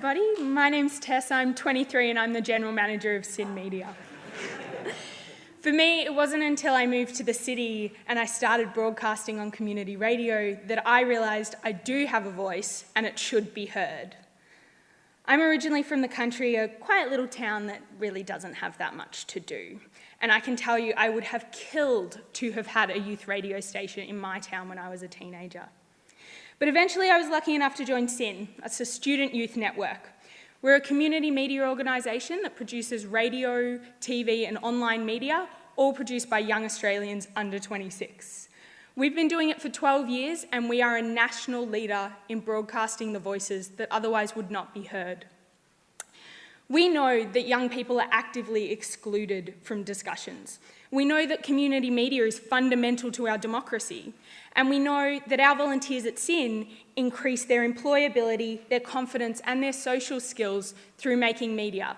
everybody. My name's Tess, I'm 23 and I'm the General Manager of SYN Media. For me, it wasn't until I moved to the city and I started broadcasting on community radio that I realised I do have a voice and it should be heard. I'm originally from the country, a quiet little town that really doesn't have that much to do. And I can tell you, I would have killed to have had a youth radio station in my town when I was a teenager. But eventually I was lucky enough to join SYN. It's a student youth network. We're a community media organisation that produces radio, TV and online media, all produced by young Australians under 26. We've been doing it for 12 years and we are a national leader in broadcasting the voices that otherwise would not be heard. We know that young people are actively excluded from discussions. We know that community media is fundamental to our democracy, and we know that our volunteers at SYN increase their employability, their confidence and their social skills through making media.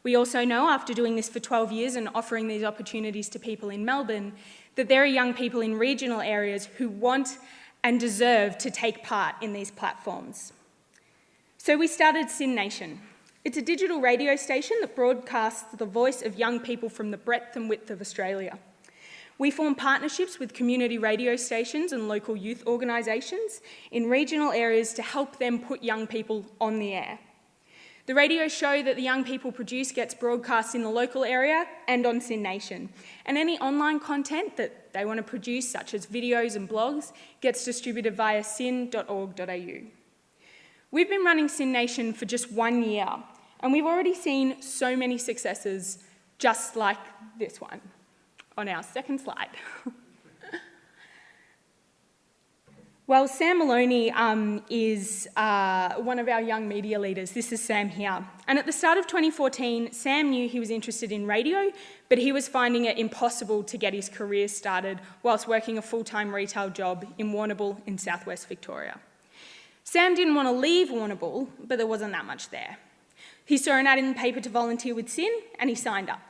We also know, after doing this for 12 years and offering these opportunities to people in Melbourne, that there are young people in regional areas who want and deserve to take part in these platforms. So we started SYN Nation. It's a digital radio station that broadcasts the voice of young people from the breadth and width of Australia. We form partnerships with community radio stations and local youth organisations in regional areas to help them put young people on the air. The radio show that the young people produce gets broadcast in the local area and on SYN Nation. And any online content that they want to produce, such as videos and blogs, gets distributed via syn.org.au. We've been running SYN Nation for just 1 year, and we've already seen so many successes, just like this one on our second slide. Well, Sam Maloney is one of our young media leaders. This is Sam here. And at the start of 2014, Sam knew he was interested in radio, but he was finding it impossible to get his career started whilst working a full-time retail job in Warrnambool in southwest Victoria. Sam didn't want to leave Warrnambool, but there wasn't that much there. He saw an ad in the paper to volunteer with SYN, and he signed up.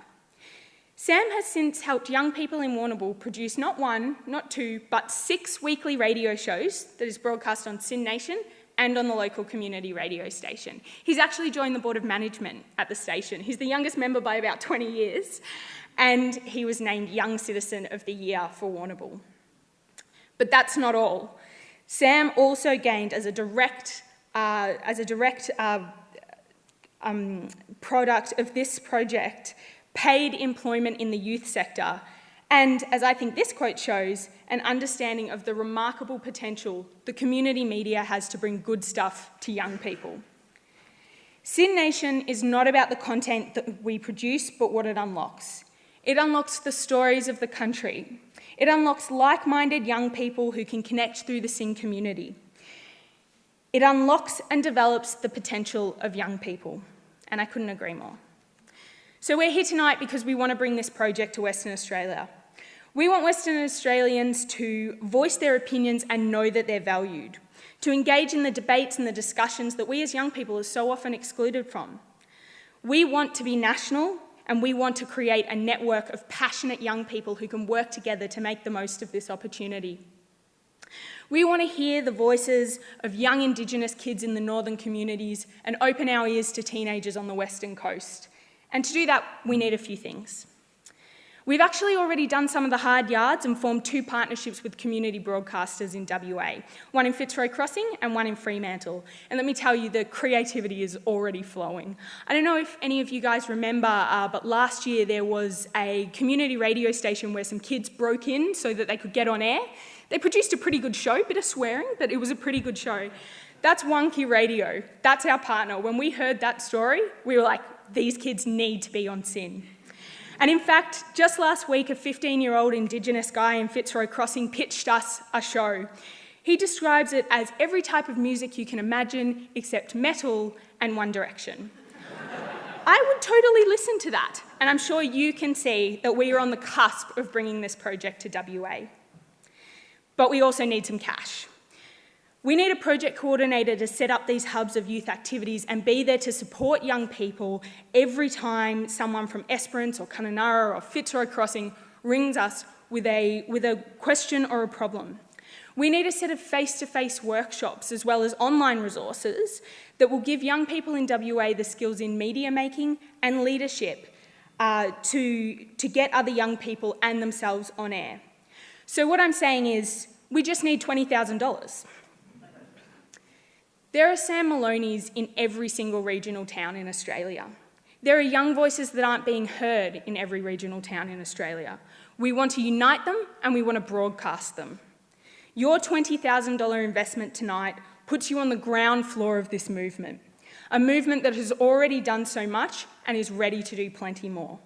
Sam has since helped young people in Warrnambool produce not 1, not 2, but 6 weekly radio shows that is broadcast on SYN Nation and on the local community radio station. He's actually joined the board of management at the station. He's the youngest member by about 20 years, and he was named Young Citizen of the Year for Warrnambool. But that's not all. Sam also gained, as a direct product of this project, paid employment in the youth sector, and, as I think this quote shows, an understanding of the remarkable potential the community media has to bring good stuff to young people. SYN Nation is not about the content that we produce, but what it unlocks. It unlocks the stories of the country. It unlocks like-minded young people who can connect through the SYN community. It unlocks and develops the potential of young people, and I couldn't agree more. So we're here tonight because we want to bring this project to Western Australia. We want Western Australians to voice their opinions and know that they're valued, to engage in the debates and the discussions that we as young people are so often excluded from. We want to be national, and we want to create a network of passionate young people who can work together to make the most of this opportunity. We want to hear the voices of young Indigenous kids in the northern communities and open our ears to teenagers on the Western Coast. And to do that, we need a few things. We've actually already done some of the hard yards and formed 2 partnerships with community broadcasters in WA, one in Fitzroy Crossing and one in Fremantle. And let me tell you, the creativity is already flowing. I don't know if any of you guys remember, but last year there was a community radio station where some kids broke in so that they could get on air. They produced a pretty good show, bit of swearing, but it was a pretty good show. That's Wonky Radio. That's our partner. When we heard that story, we were like, these kids need to be on SYN. And in fact, just last week, a 15-year-old Indigenous guy in Fitzroy Crossing pitched us a show. He describes it as every type of music you can imagine except metal and One Direction. I would totally listen to that, and I'm sure you can see that we are on the cusp of bringing this project to WA. But we also need some cash. We need a project coordinator to set up these hubs of youth activities and be there to support young people every time someone from Esperance or Kununurra or Fitzroy Crossing rings us with a question or a problem. We need a set of face-to-face workshops as well as online resources that will give young people in WA the skills in media making and leadership to get other young people and themselves on air. So what I'm saying is, we just need $20,000. There are Sam Maloneys in every single regional town in Australia. There are young voices that aren't being heard in every regional town in Australia. We want to unite them and we want to broadcast them. Your $20,000 investment tonight puts you on the ground floor of this movement, a movement that has already done so much and is ready to do plenty more.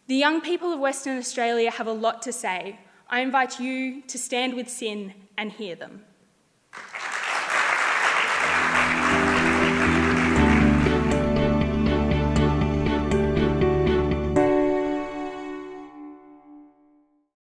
The young people of Western Australia have a lot to say. I invite you to stand with SYN and hear them.